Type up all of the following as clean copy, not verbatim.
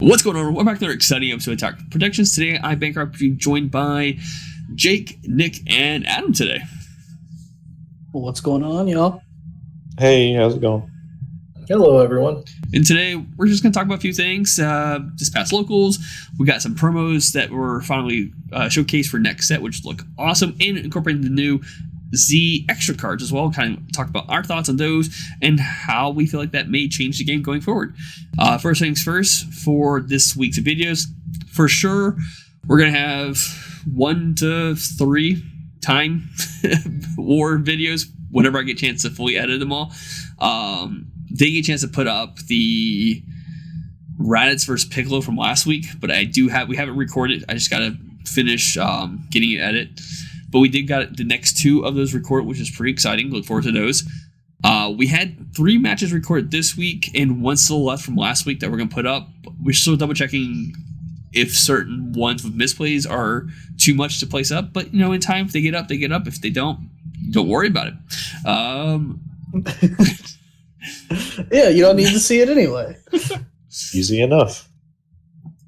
What's going on? Welcome back to another exciting episode of Attack Predictions. Today, I'm Bankrupt, being joined by Jake, Nick, and Adam today. What's going on, y'all? Hey, how's it going? Hello, everyone. And today, we're just going to talk about a few things. This past locals, we got some promos that were finally showcased for next set, which look awesome, and incorporating the new Z extra cards as well. Kind of talk about our thoughts on those and how we feel like that may change the game going forward. First things first, for this week's videos, for sure, we're going to have 1 to 3 time war videos whenever I get a chance to fully edit them all. Didn't get a chance to put up the Raditz versus Piccolo from last week, but we haven't recorded. I just got to finish getting it edited. But we did got the next 2 of those recorded, which is pretty exciting. Look forward to those. We had 3 matches recorded this week and 1 still left from last week that we're going to put up. We're still double checking if certain ones with misplays are too much to place up. But, in time, if they get up, they get up. If they don't worry about it. Yeah, you don't need to see it anyway. Easy enough.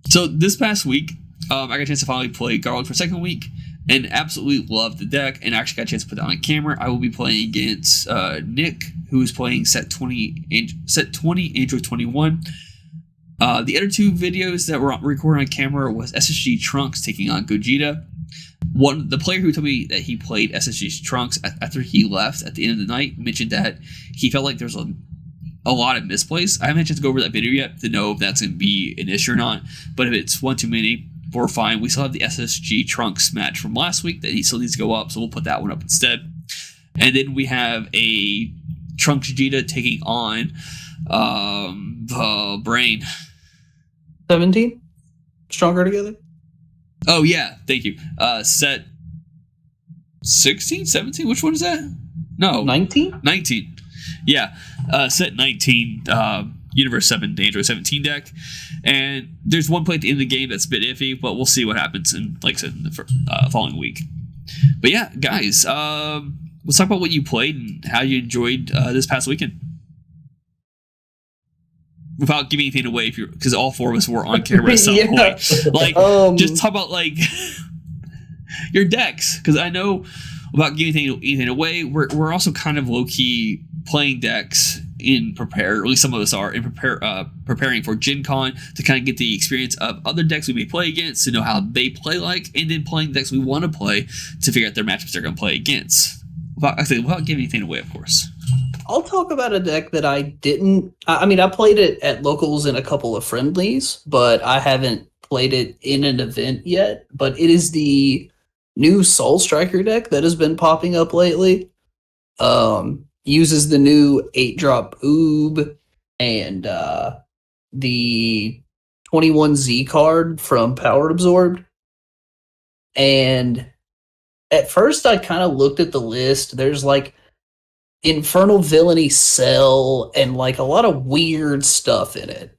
So this past week, I got a chance to finally play Garland for a second week. And absolutely loved the deck, and actually got a chance to put it on camera. I will be playing against Nick, who is playing set 20, Android 21. The other 2 videos that were recorded on camera was SSG Trunks taking on Gogeta. The player who told me that he played SSG Trunks after he left at the end of the night mentioned that he felt like there's a lot of misplays. I haven't had a chance to go over that video yet to know if that's going to be an issue or not. But if it's one too many, we're fine. We still have the SSG Trunks match from last week that he still needs to go up, so we'll put that one up instead. And then we have a Trunks Vegeta taking on the Brain. 17? Stronger Together? Oh, yeah. Thank you. Set 16? 17? Which one is that? No. 19? 19. Yeah. Set 19. Universe 7 Android 17 deck, and there's one play at the end of the game that's a bit iffy, but we'll see what happens in the following week. But yeah, guys, let's talk about what you played and how you enjoyed this past weekend. Without giving anything away, because all 4 of us were on camera at some point. Just talk about your decks, because I know without giving anything away, we're also kind of low key playing decks in prepare, or at least some of us are in preparing for Gen Con to kind of get the experience of other decks we may play against, to know how they play and then playing decks we want to play to figure out their matchups they're going to play against. Without giving anything away, of course. I'll talk about a deck that I didn't... I played it at locals in a couple of friendlies, but I haven't played it in an event yet. But it is the new Soul Striker deck that has been popping up lately. Uses the new 8-drop Oob and the 21Z card from Power Absorbed. And at first I kind of looked at the list. There's Infernal Villainy Cell and a lot of weird stuff in it.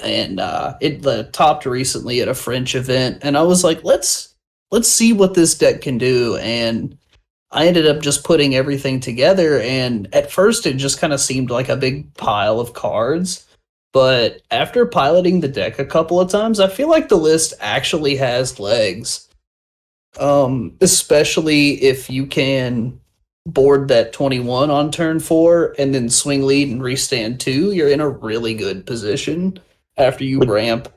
And it topped recently at a French event. And I was like, let's see what this deck can do. And I ended up just putting everything together, and at first it just kind of seemed like a big pile of cards. But after piloting the deck a couple of times, I feel like the list actually has legs. Especially if you can board that 21 on turn 4 and then swing lead and restand 2, you're in a really good position after you ramp.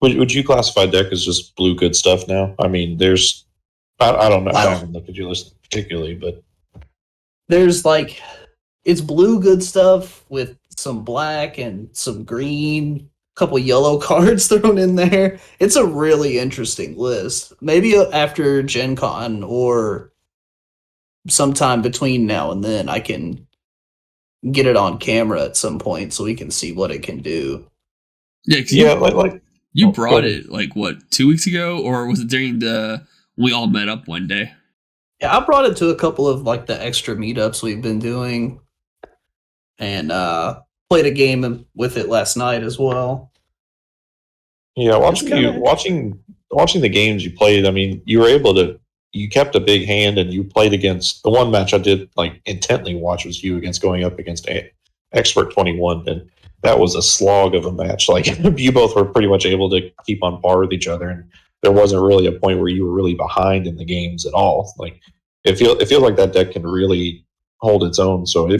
Would you classify deck as just blue good stuff now? There's... I don't know. I haven't looked at your list particularly, but there's it's blue good stuff with some black and some green, a couple yellow cards thrown in there. It's a really interesting list. Maybe after Gen Con or sometime between now and then, I can get it on camera at some point so we can see what it can do. Yeah, you brought it 2 weeks ago, or was it during we all met up one day? Yeah, I brought it to a couple of the extra meetups we've been doing, and played a game with it last night as well. Yeah, watching the games you played, you were able to... You kept a big hand, and you played against... The one match I did intently watch was you going up against Expert 21, and that was a slog of a match. Like you both were pretty much able to keep on par with each other, and there wasn't really a point where you were really behind in the games at all. Like it feels like that deck can really hold its own. So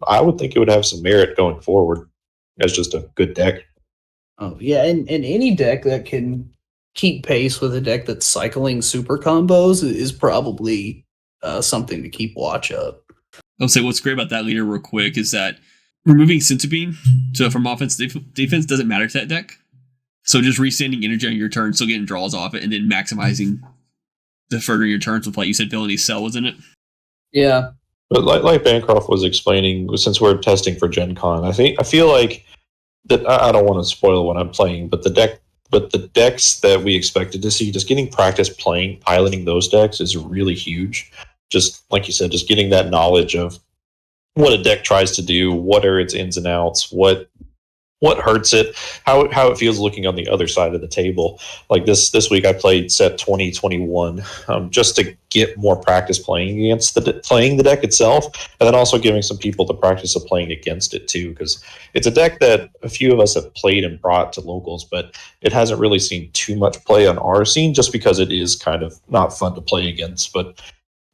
I would think it would have some merit going forward as just a good deck. Oh yeah, and any deck that can keep pace with a deck that's cycling super combos is probably something to keep watch of. I'll say what's great about that leader real quick is that removing Centipede from offense defense doesn't matter to that deck. So just restanding energy on your turn, still getting draws off it, and then maximizing the furthering your turns with, like you said, Villainy Cell, wasn't it? Yeah. But like Bancroft was explaining, since we're testing for Gen Con, I feel like that I don't want to spoil what I'm playing, but the decks that we expected to see, just getting practice piloting those decks is really huge. Just like you said, just getting that knowledge of what a deck tries to do, what are its ins and outs, what hurts it, how it feels looking on the other side of the table. Like this week, I played set 2021 just to get more practice playing the deck itself, and then also giving some people the practice of playing against it too, because it's a deck that a few of us have played and brought to locals, but it hasn't really seen too much play on our scene, just because it is kind of not fun to play against. But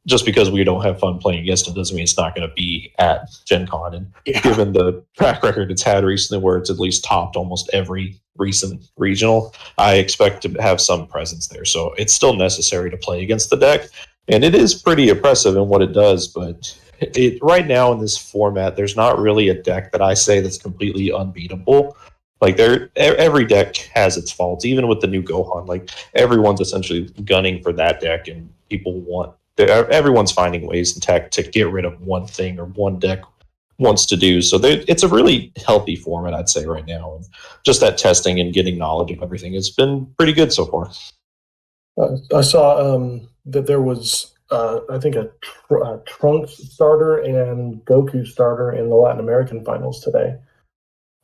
just because we don't have fun playing against it doesn't mean it's not going to be at Gen Con. And given the track record it's had recently, where it's at least topped almost every recent regional, I expect to have some presence there. So it's still necessary to play against the deck. And it is pretty impressive in what it does. But right now in this format, there's not really a deck that I say that's completely unbeatable. Like every deck has its faults, even with the new Gohan. Like everyone's essentially gunning for that deck, and everyone's finding ways in tech to get rid of one thing or one deck wants to do. So it's a really healthy format, I'd say, right now. And just that testing and getting knowledge of everything has been pretty good so far. I saw that there was, I think, a Trunks starter and Goku starter in the Latin American finals today.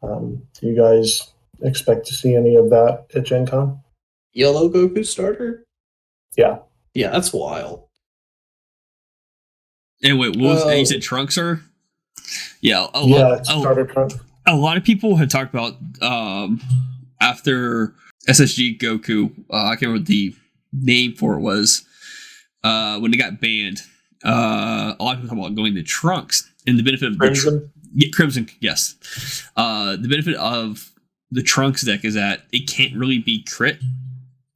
Do you guys expect to see any of that at Gen Con? Yellow Goku starter? Yeah. Yeah, that's wild. And wait, what was you said Trunks are? Yeah, starter Trunks. A lot of people had talked about after SSG Goku. I can't remember what the name for it was when it got banned. A lot of people talk about going to Trunks and the benefit of Crimson. Crimson, yes. The benefit of the Trunks deck is that it can't really be crit,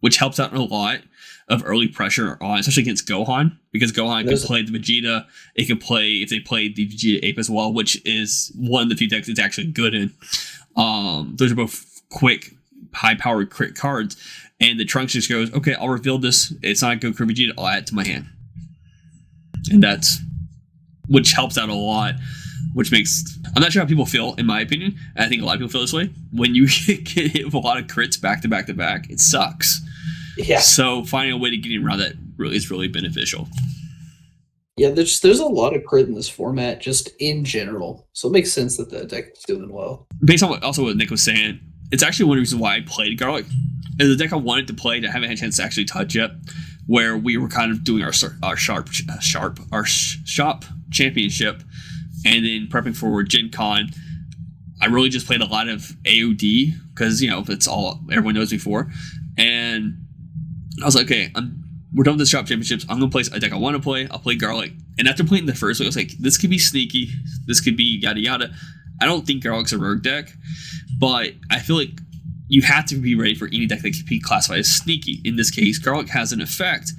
which helps out a lot of early pressure on, especially against Gohan, because Gohan can play the Vegeta. It can play, if they play the Vegeta Ape as well, which is one of the few decks it's actually good in. Those are both quick, high-powered crit cards, and the Trunks just goes, okay, I'll reveal this. It's not Goku or Vegeta. I'll add it to my hand, and which helps out a lot. Which makes, I'm not sure how people feel, in my opinion. I think a lot of people feel this way. When you get hit with a lot of crits back to back to back, it sucks. Yeah. So finding a way to get around that is really beneficial. Yeah, there's a lot of crit in this format just in general. So it makes sense that the deck is doing well. Based on what Nick was saying, it's actually one of the reasons why I played Garlic. It's a deck I wanted to play that I haven't had a chance to actually touch yet, where we were kind of doing our shop championship and then prepping for Gen Con. I really just played a lot of AOD because, that's all everyone knows me for. And I was like, okay, we're done with the shop championships. I'm going to play a deck I want to play. I'll play Garlic. And after playing the first week, I was like, this could be sneaky. This could be yada yada. I don't think Garlic's a rogue deck, but I feel like you have to be ready for any deck that could be classified as sneaky. In this case, Garlic has an effect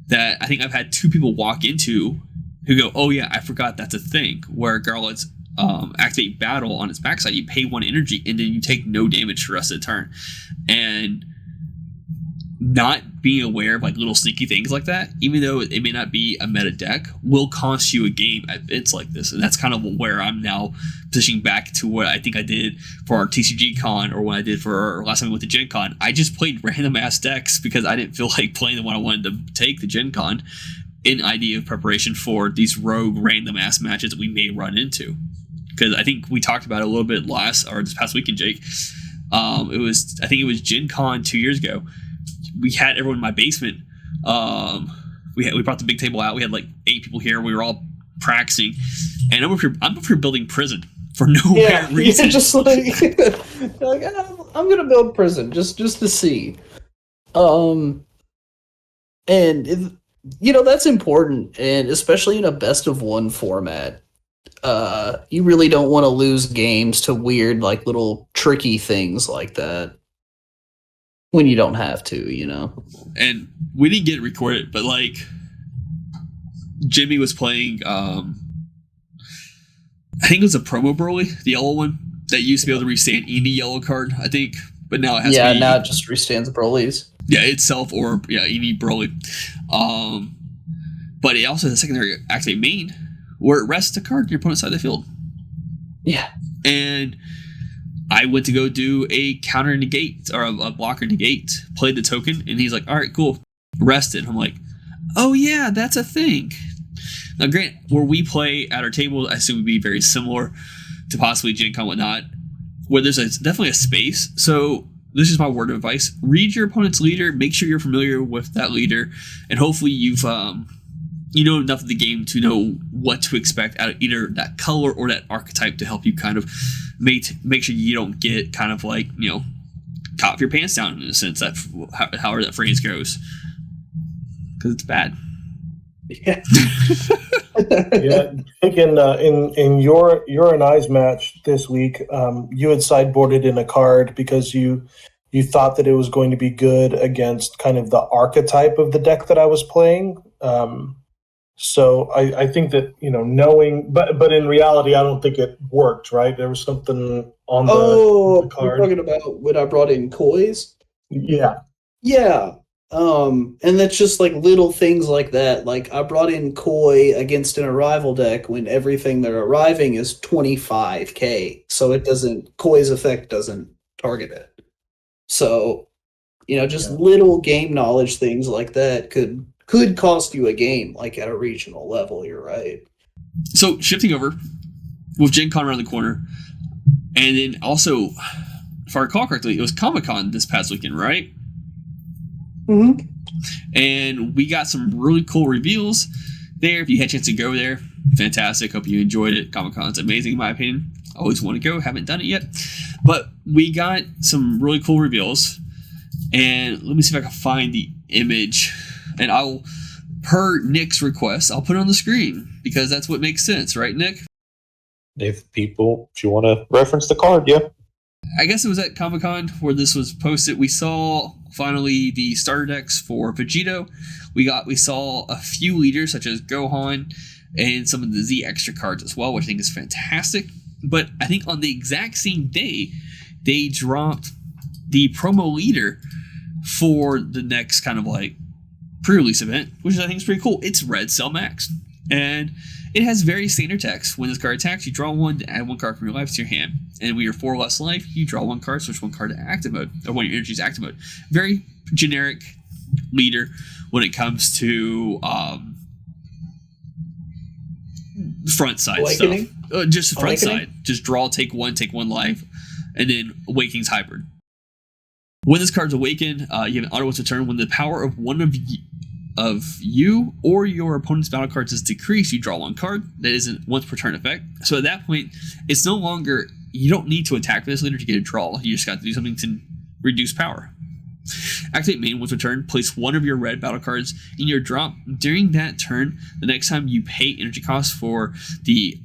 that I think I've had two people walk into who go, oh yeah, I forgot that's a thing, where Garlic's activate battle on its backside. You pay 1 energy and then you take no damage for the rest of the turn. And not being aware of like little sneaky things like that, even though it may not be a meta deck, will cost you a game at events like this. And that's kind of where I'm now positioning back to what I think I did for our TCG Con, or what I did for our last time we went to Gen Con. I just played random ass decks because I didn't feel like playing the one I wanted to take to Gen Con, in idea of preparation for these rogue random ass matches that we may run into. Because I think we talked about it a little bit this past weekend, Jake. I think it was Gen Con 2 years ago. We had everyone in my basement. We brought the big table out. We had like 8 people here. We were all practicing, and I'm up here building prison for no Yeah, reason. you're just like, I'm gonna build prison just to see. And that's important, and especially in a best of one format. You really don't want to lose games to weird, like little tricky things like that when you don't have to. And we didn't get it recorded, but like Jimmy was playing. I think it was a promo Broly, the yellow one that used to be able to restand any yellow card. I think, but now it has to be. Now it just restands Broly's. Yeah, itself or any Broly. But it also has a secondary activate main where it rests a card on your opponent's side of the field. Yeah. And I went to go do a counter negate or a blocker negate, played the token, and he's like, all right, cool, rested. I'm like, oh yeah, that's a thing. Now, grant, where we play at our table, I assume would be very similar to possibly Gen Con whatnot, where there's definitely a space. So this is my word of advice. Read your opponent's leader, make sure you're familiar with that leader, and hopefully you've you know enough of the game to know what to expect out of either that color or that archetype to help you kind of make sure you don't get kind of like, cop your pants down in a sense, that however that phrase goes, because it's bad. Yeah. Yeah, I think in your and I's match this week, you had sideboarded in a card because you thought that it was going to be good against kind of the archetype of the deck that I was playing. So I think that knowing, but in reality, I don't think it worked. Right, there was something on the card. You're talking about when I brought in Koi's? Yeah. Yeah. And that's just like little things like that. Like I brought in Koi against an arrival deck when everything they're arriving is 25k. So Koi's effect doesn't target it. So, just little game knowledge things like that could cost you a game, like at a regional level. You're right. So shifting over with Gen Con around the corner, and then also, if I recall correctly, it was Comic-Con this past weekend, right? Mm-hmm. And we got some really cool reveals there. If you had a chance to go there, fantastic. Hope you enjoyed it. Comic-Con's amazing in my opinion. Always want to go. Haven't done it yet. But we got some really cool reveals. And let me see if I can find the image. And I'll, per Nick's request, I'll put it on the screen because that's what makes sense, right, Nick? If you want to reference the card, yeah. I guess it was at Comic-Con where this was posted. We saw finally the starter decks for Vegito. We saw a few leaders such as Gohan and some of the Z extra cards as well, which I think is fantastic. But I think on the exact same day, they dropped the promo leader for the next kind of like pre-release event, which I think is pretty cool. It's Red Cell Max, and it has very standard text. When this card attacks, you draw one to add one card from your life to your hand. And when you're 4 less life, you draw one card, switch one card to active mode, or when your energy is active mode. Very generic leader when it comes to front side Awakening? stuff. Just the front Awakening? side. Just draw, take one life, and then Awakening's hybrid. When this card's awakened, you have an auto once a turn. When the power of one of you or your opponent's battle cards is decreased, you draw one card. That is a once per turn effect. So at that point, it's no longer, you don't need to attack for this leader to get a draw. You just got to do something to reduce power. Activate main once per turn. Place one of your red battle cards in your drop. During that turn, the next time you pay energy costs for the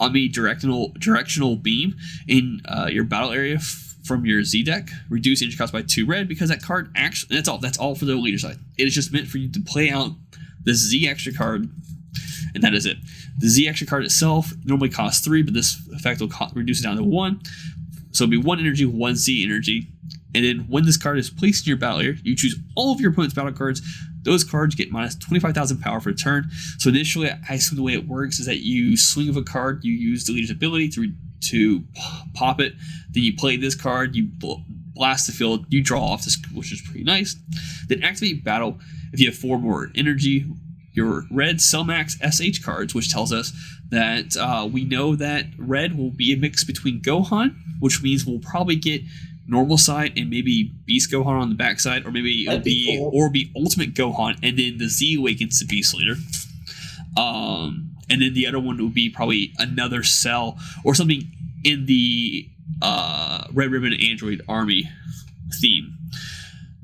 omnidirectional beam in your battle area from your Z deck, reduce energy cost by 2 red, because that card actually, that's all for the leader side. It is just meant for you to play out the Z extra card, and that is it. The Z extra card itself normally costs 3, but this effect will reduce it down to 1. So it'll be 1 energy, 1 Z energy. And then when this card is placed in your battle area, you choose all of your opponent's battle cards. Those cards get minus 25,000 power for a turn. So initially, I assume the way it works is that you swing of a card, you use the leader's ability to pop it, then you play this card, you blast the field, you draw off this, which is pretty nice. Then activate battle if you have 4 more energy, your red Cellmax SH cards, which tells us that we know that red will be a mix between Gohan, which means we'll probably get normal side and maybe Beast Gohan on the backside, or maybe it'll be cool. Or be Ultimate Gohan, and then the Z awakens the Beast Leader. And then the other one would be probably another Cell or something in the Red Ribbon Android Army theme.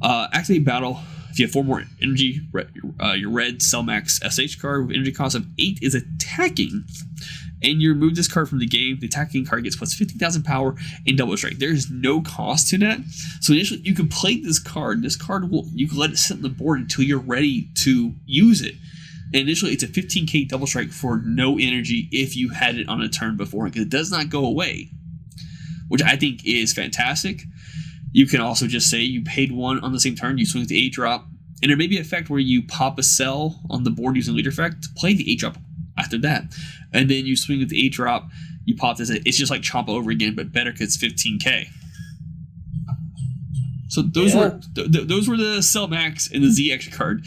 Activate battle. If you have 4 more energy, your red Cellmax SH card with energy cost of 8 is attacking, and you remove this card from the game. The attacking card gets plus 15,000 power and double strike. There is no cost to that. So initially, you can play this card. This card you can let it sit on the board until you're ready to use it. And initially, it's a 15k double strike for no energy if you had it on a turn before, because it does not go away, which I think is fantastic. You can also just say you paid 1 on the same turn, you swing with the 8-drop, and there may be an effect where you pop a cell on the board using leader effect, play the 8-drop after that, and then you swing with the 8-drop, you pop this, it's just like chop over again, but better because it's 15k. So those were the Cell Max and the Z extra card.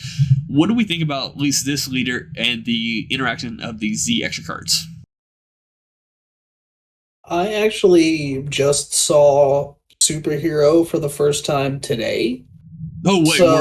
What do we think about at least this leader and the interaction of the Z extra cards? I actually just saw Superhero for the first time today. Oh, wait, so,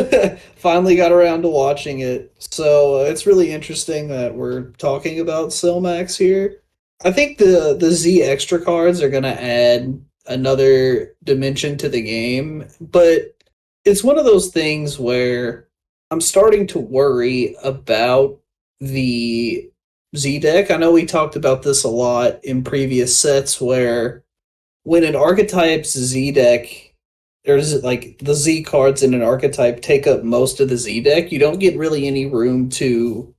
word? Finally got around to watching it. So it's really interesting that we're talking about Cellmax here. I think the Z extra cards are going to add another dimension to the game, but it's one of those things where I'm starting to worry about the Z deck. I know we talked about this a lot in previous sets, where when an archetype's Z deck, there's like the Z cards in an archetype take up most of the Z deck, you don't get really any room to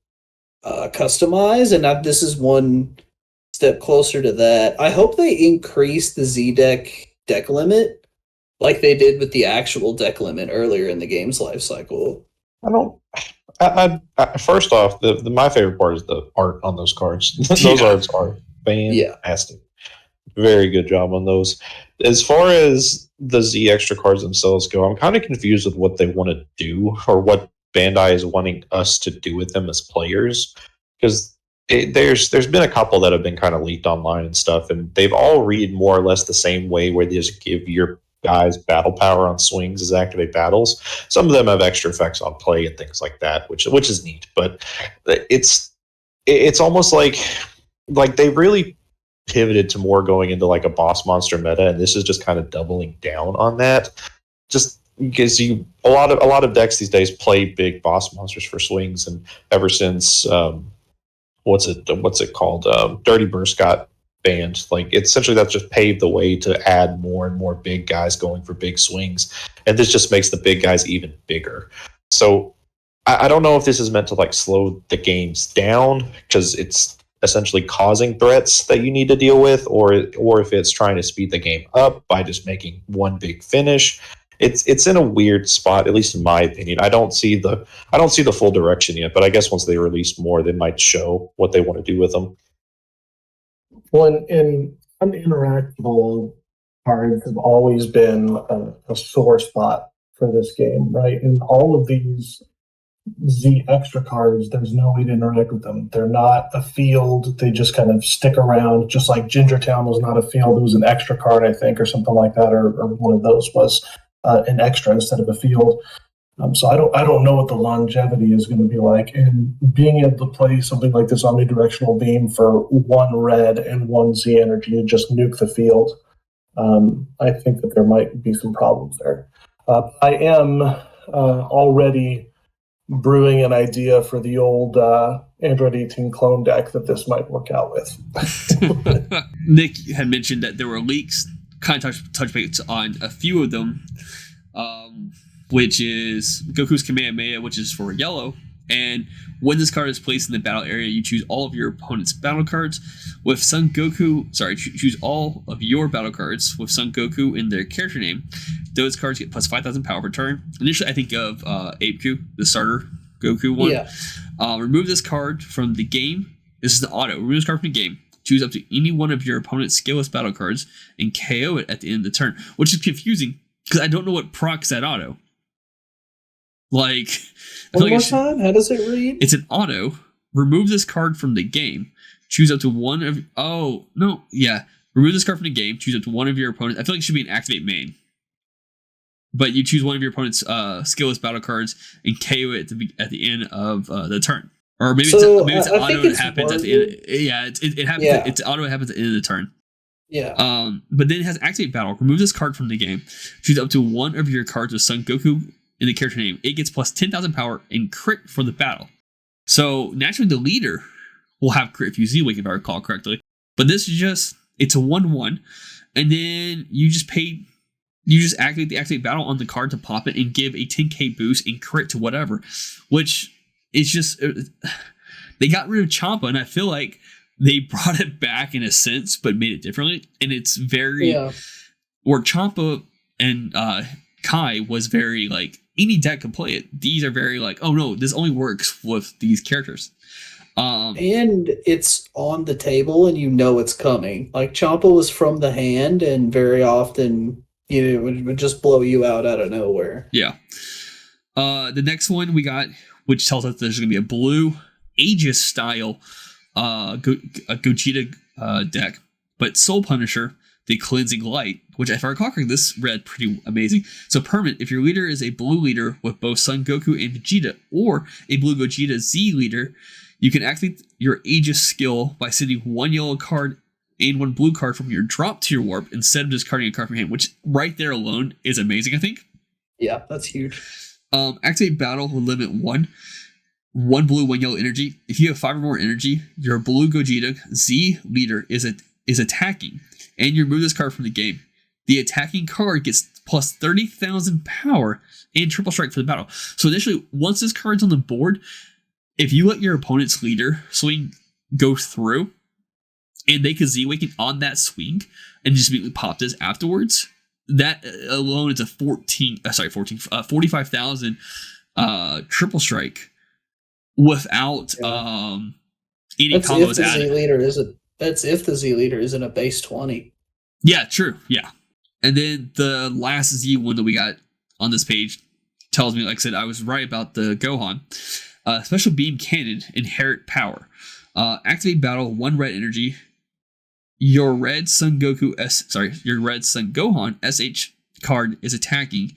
customize, and this is one step closer to that. I hope they increase the Z deck limit like they did with the actual deck limit earlier in the game's life cycle. First off, my favorite part is the art on those cards. Those arts are fantastic. Very good job on those. As far as the Z extra cards themselves go, I'm kind of confused with what they want to do, or what Bandai is wanting us to do with them as players, because there's been a couple that have been kind of leaked online and stuff, and they've all read more or less the same way, where they just give your guys battle power on swings as activate battles. Some of them have extra effects on play and things like that, which is neat. But it's almost like they really pivoted to more going into like a boss monster meta, and this is just kind of doubling down on that. Just because a lot of decks these days play big boss monsters for swings, and ever since what's it called? Dirty Burst got banned. Like, essentially that's just paved the way to add more and more big guys going for big swings, and this just makes the big guys even bigger. So I don't know if this is meant to like slow the games down because it's essentially causing threats that you need to deal with, or if it's trying to speed the game up by just making one big finish. It's in a weird spot, at least in my opinion. I don't see the full direction yet, but I guess once they release more, they might show what they want to do with them. Well, in uninteractable cards have always been a sore spot for this game, right? In all of these Z extra cards, there's no way to interact with them. They're not a field. They just kind of stick around, just like Gingertown was not a field. It was an extra card, I think, or something like that, or one of those was an extra instead of a field. So I don't know what the longevity is going to be like. And being able to play something like this omnidirectional beam for 1 red and 1 Z energy to just nuke the field, I think that there might be some problems there. I am already brewing an idea for the old Android 18 clone deck that this might work out with. Nick had mentioned that there were leaks, kind of touch base on a few of them, which is Gokus Kamehameha, which is for yellow. And when this card is placed in the battle area, you choose all of your opponent's battle cards with Son Goku. Choose all of your battle cards with Son Goku in their character name. Those cards get plus 5,000 power per turn. Initially, I think of AOP, the starter Goku one. Yeah. Remove this card from the game. This is the auto. Remove this card from the game. Choose up to any one of your opponent's skillless battle cards and KO it at the end of the turn, which is confusing because I don't know what procs that auto. Like, one more time, how does it read? It's an auto. Remove this card from the game. Choose up to one of. Oh no, yeah. Remove this card from the game. Choose up to one of your opponents. I feel like it should be an activate main. But you choose one of your opponent's skillless battle cards and KO it at the end of the turn. Or maybe So, maybe it's I auto think and it it's happens at the end. worded- Yeah, it happens. Yeah. It's auto. It happens at the end of the turn. Yeah. But then it has activate battle. Remove this card from the game. Choose up to one of your cards with Son Goku in the character name. It gets plus 10,000 power and crit for the battle. So naturally, the leader will have crit if you Z-Wake, if I recall correctly. But this is just, it's a 1/1, and then you just activate the activate battle on the card to pop it and give a 10k boost and crit to whatever, which is just, they got rid of Champa, and I feel like they brought it back in a sense, but made it differently. And it's very, where Champa and Kai was very like, any deck can play it. These are very like, oh no, this only works with these characters. And it's on the table and you know it's coming. Like Champa was from the hand, and very often it would just blow you out of nowhere. Yeah. The next one we got, which tells us there's going to be a blue Aegis style a Gogeta deck, but Soul Punisher, the Cleansing Light, which if I recall correctly, this read pretty amazing. So permanent, if your leader is a blue leader with both Son Goku and Vegeta, or a blue Gogeta Z leader, you can activate your Aegis skill by sending one yellow card and one blue card from your drop to your warp instead of discarding a card from your hand, which right there alone is amazing, I think. Yeah, that's huge. Activate battle with limit 1 blue, 1 yellow energy. If you have 5 or more energy, your blue Gogeta Z leader is attacking, and you remove this card from the game. The attacking card gets plus 30,000 power and triple strike for the battle. So initially, once this card's on the board, if you let your opponent's leader swing go through, and they could Z-Awaken on that swing and just immediately pop this afterwards, that alone is a 45,000 triple strike without any That's combos if the added. Z leader isn't. That's if the Z leader isn't a base 20. Yeah, true. Yeah. And then the last Z one that we got on this page tells me, like I said, I was right about the Gohan. Special Beam Cannon, Inherit Power. Activate battle, 1 red energy. Your red Son Gohan SH card is attacking,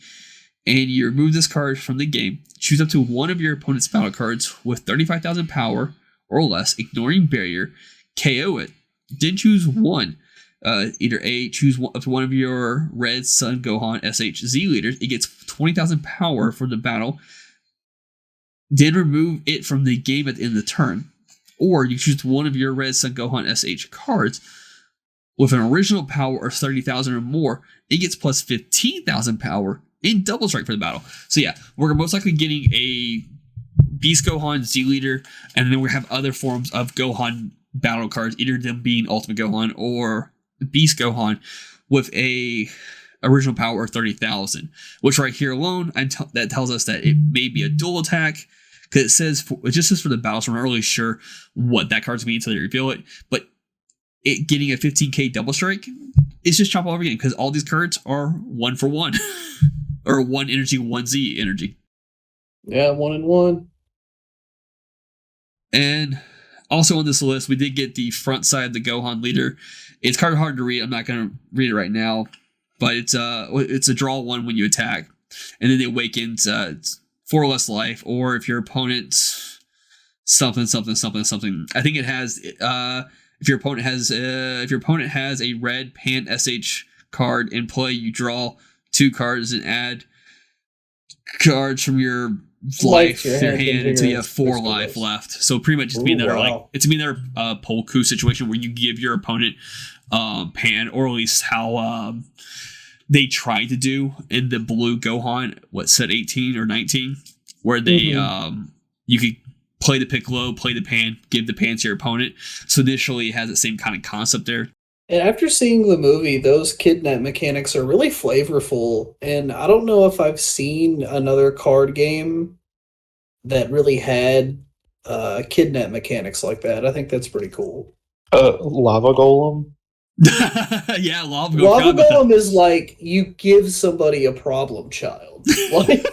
and you remove this card from the game. Choose up to one of your opponent's battle cards with 35,000 power or less, ignoring barrier. KO it. Then choose one. Choose up to one of your red Son Gohan SH Z leaders. It gets 20,000 power for the battle. Then remove it from the game at the end of the turn. Or you choose one of your red Son Gohan SH cards with an original power of 30,000 or more. It gets plus 15,000 power in double strike for the battle. So yeah, we're most likely getting a Beast Gohan Z leader, and then we have other forms of Gohan battle cards, either them being Ultimate Gohan or Beast Gohan with a original power of 30,000, which right here alone, that tells us that it may be a dual attack, because it just says for the battle, so we're not really sure what that card's mean until they reveal it. But it getting a 15k double strike is just chop all over again, because all these cards are 1 for 1 or 1 energy, 1 Z energy. Yeah, 1 and 1. And also on this list, we did get the front side of the Gohan leader. It's kind of hard to read. I'm not going to read it right now, but it's a draw 1 when you attack, and then it awakens 4 less life, or if your opponent's something. I think it has if your opponent has a red Pan SH card in play, you draw 2 cards and add cards from your life to your hand until you have 4 life left. So pretty much it's being their Polku situation where you give your opponent Pan, or at least how they tried to do in the blue Gohan, set 18 or 19, where they you could play the Piccolo, play the Pan, give the Pan to your opponent. So initially it has the same kind of concept there. And after seeing the movie, those kidnap mechanics are really flavorful, and I don't know if I've seen another card game that really had kidnap mechanics like that. I think that's pretty cool. Lava Golem? Yeah, Lava Golem is like, you give somebody a problem child. Like,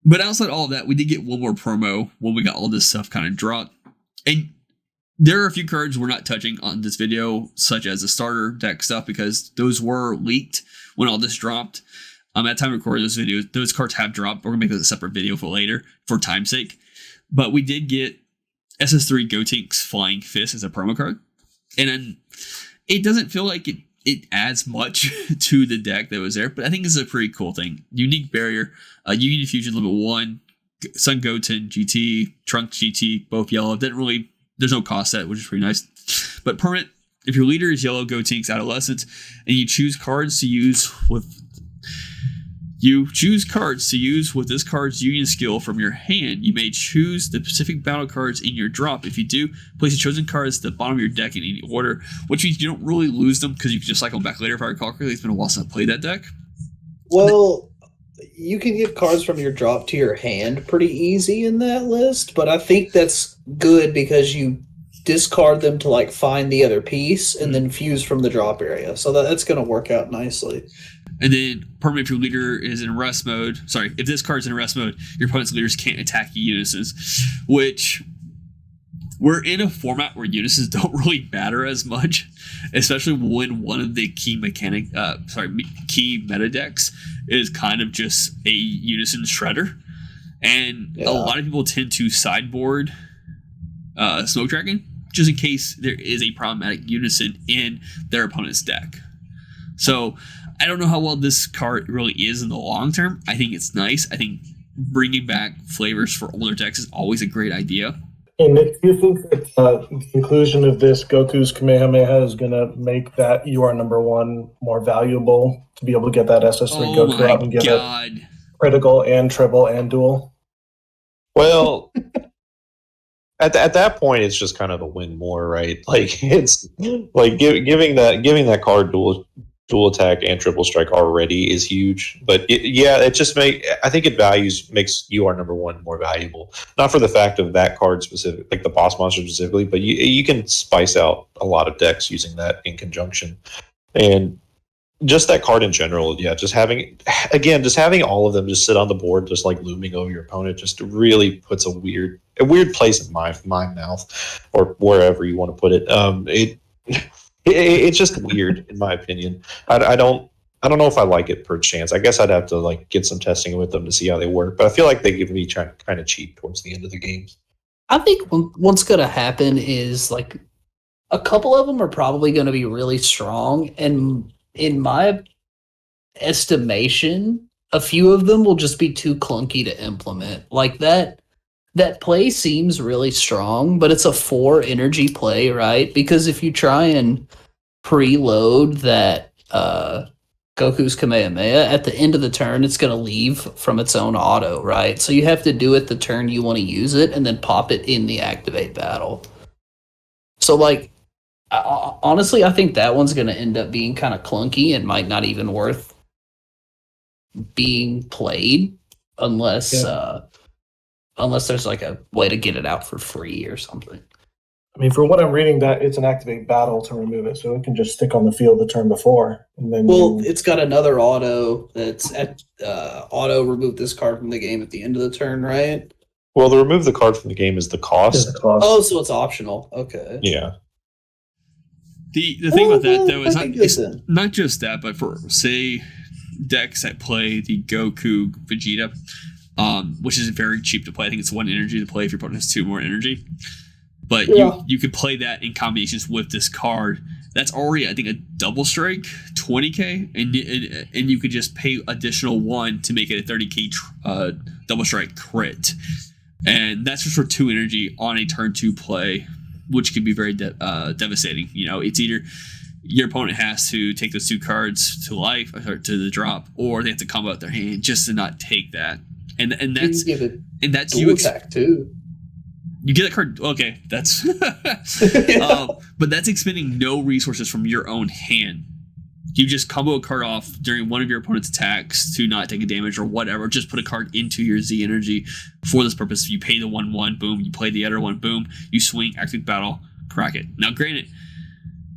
but outside all of that, we did get one more promo when we got all this stuff kind of dropped. And there are a few cards we're not touching on this video, such as the starter deck stuff, because those were leaked when all this dropped. At time of recording this video, those cards have dropped. We're gonna make a separate video for later for time's sake. But we did get SS3 Gotink's Flying Fist as a promo card, and then it doesn't feel like it adds much to the deck that was there, but I think it's a pretty cool thing. Unique Barrier, Union Fusion level 1, Sun Goten GT, Trunks GT, both yellow. There's no cost set, which is pretty nice. But permanent, if your leader is yellow Gotink's Adolescent, and you choose cards to use with this card's union skill from your hand, you may choose the specific battle cards in your drop. If you do, place the chosen cards at the bottom of your deck in any order, which means you don't really lose them because you can just cycle them back later if I recall correctly. It's been a while since I played that deck. Well, you can get cards from your drop to your hand pretty easy in that list, but I think that's good because you discard them to like find the other piece and then fuse from the drop area. So that's going to work out nicely. And then permanent, if your leader is in rest mode, if this card's in rest mode, your opponent's leaders can't attack unisons, which we're in a format where unisons don't really matter as much, especially when one of the key meta decks is kind of just a unison shredder. And a lot of people tend to sideboard Smoke Dragon just in case there is a problematic unison in their opponent's deck. So I don't know how well this card really is in the long term. I think it's nice. I think bringing back flavors for older decks is always a great idea. And do you think that the inclusion of this Gokus Kamehameha is going to make that UR1 more valuable to be able to get that SS3 Goku out and get it critical and triple and dual? Well, at that point, it's just kind of a win more, right? Like it's like giving that card dual attack and triple strike already is huge, but it just I think it makes UR1 more valuable, not for the fact of that card specific, like the boss monster specifically, but you can spice out a lot of decks using that in conjunction, and just that card in general. Just having all of them just sit on the board, just like looming over your opponent, just really puts a weird place in my mouth or wherever you want to put it. It's just weird, in my opinion. I don't know if I like it per chance. I guess I'd have to like get some testing with them to see how they work. But I feel like they give me kind of cheap towards the end of the games. I think what's going to happen is like a couple of them are probably going to be really strong, and in my estimation, a few of them will just be too clunky to implement. Like that play seems really strong, but it's a 4 energy play, right? Because if you try and preload that Gokus Kamehameha, at the end of the turn, it's going to leave from its own auto, right? So you have to do it the turn you want to use it and then pop it in the activate battle. So, like, honestly, I think that one's going to end up being kind of clunky and might not even worth being played unless there's like a way to get it out for free or something. I mean, from what I'm reading, that it's an activate battle to remove it, so it can just stick on the field the turn before. And then it's got another auto that's at auto remove this card from the game at the end of the turn, right? Well, to remove the card from the game is the cost. Oh, so it's optional. Okay. Yeah. The thing about that though is not just that, but for say decks that play the Goku Vegeta, which is very cheap to play. I think it's 1 energy to play if your opponent has 2 more energy. But you could play that in combinations with this card. That's already, I think, a double strike, 20k, and you could just pay additional 1 to make it a 30k double strike crit. And that's just for 2 energy on a turn 2 play, which can be very devastating. You know, it's either your opponent has to take those 2 cards to life or to the drop, or they have to combo out their hand just to not take that. And that's you give it and that's dual attack too. You get that card. Okay, that's but that's expending no resources from your own hand. You just combo a card off during one of your opponent's attacks to not take a damage or whatever. Just put a card into your Z energy for this purpose. You pay the 1/1, boom. You play the other one, boom. You swing, active battle, crack it. Now, granted,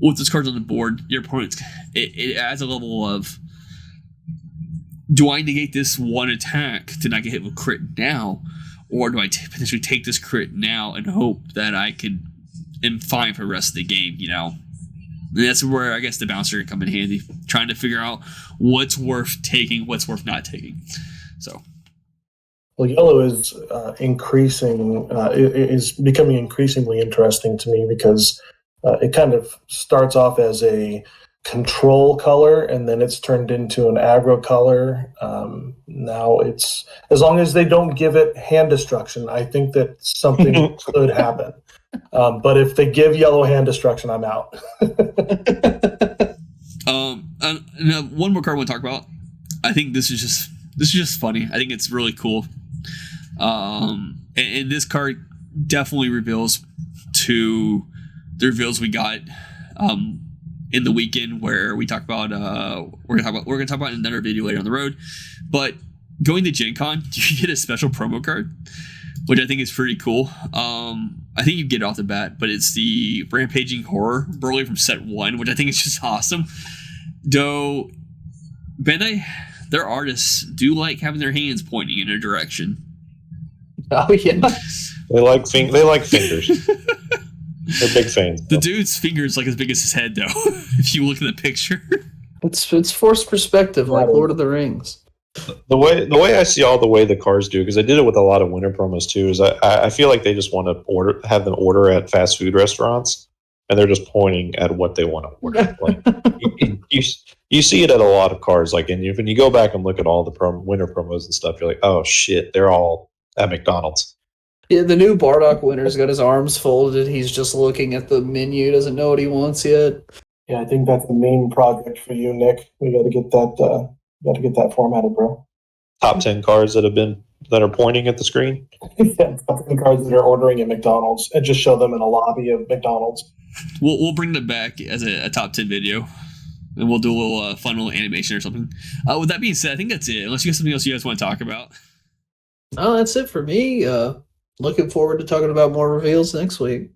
with those cards on the board, your opponent it adds a level of, do I negate this 1 attack to not get hit with crit now? Or do I potentially take this crit now and hope that I am fine for the rest of the game, you know? And that's where I guess the bouncer can come in handy, trying to figure out what's worth taking, what's worth not taking. So, well, yellow is increasing, is becoming increasingly interesting to me because it kind of starts off as a control color and then it's turned into an aggro color. Now it's, as long as they don't give it hand destruction, I think that something could happen. But if they give yellow hand destruction, I'm out. And one more card I want to talk about. I think this is just funny. I think it's really cool. And this card definitely reveals to the reveals we got in the weekend where we talk about we're gonna talk about in another video later on the road. But going to Gen Con, you get a special promo card, which I think is pretty cool. I think you get it off the bat, but it's the Rampaging Horror Burly from set 1, which I think is just awesome. Though Bandai, their artists do like having their hands pointing in a direction. Oh yeah, They like fingers. They're big fans. The dude's finger is like as big as his head, though. If you look at the picture, it's forced perspective, like Lord of the Rings. The way I see all the way the cars do, because I did it with a lot of winter promos too, is I feel like they just want to have them order at fast food restaurants, and they're just pointing at what they want to order. Like, you see it at a lot of cars. Like, and when you go back and look at all the winter promos and stuff, you're like, oh shit, they're all at McDonald's. Yeah, the new Bardock winner's got his arms folded. He's just looking at the menu, doesn't know what he wants yet. Yeah, I think that's the main project for you, Nick. We got to get that. Got to get that formatted, bro. Top 10 cars that are pointing at the screen. Yeah, top 10 cars that are ordering at McDonald's, and just show them in a lobby of McDonald's. we'll bring them back as a top 10 video, and we'll do a little fun little animation or something. With that being said, I think that's it. Unless you have something else you guys want to talk about. Oh, that's it for me. Looking forward to talking about more reveals next week.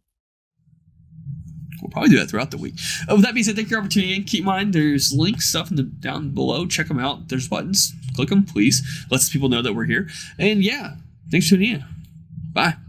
We'll probably do that throughout the week. With that being said, thank you for tuning in. Keep in mind, there's links, stuff down below. Check them out. There's buttons. Click them, please. Lets people know that we're here. And yeah, thanks for tuning in. Bye.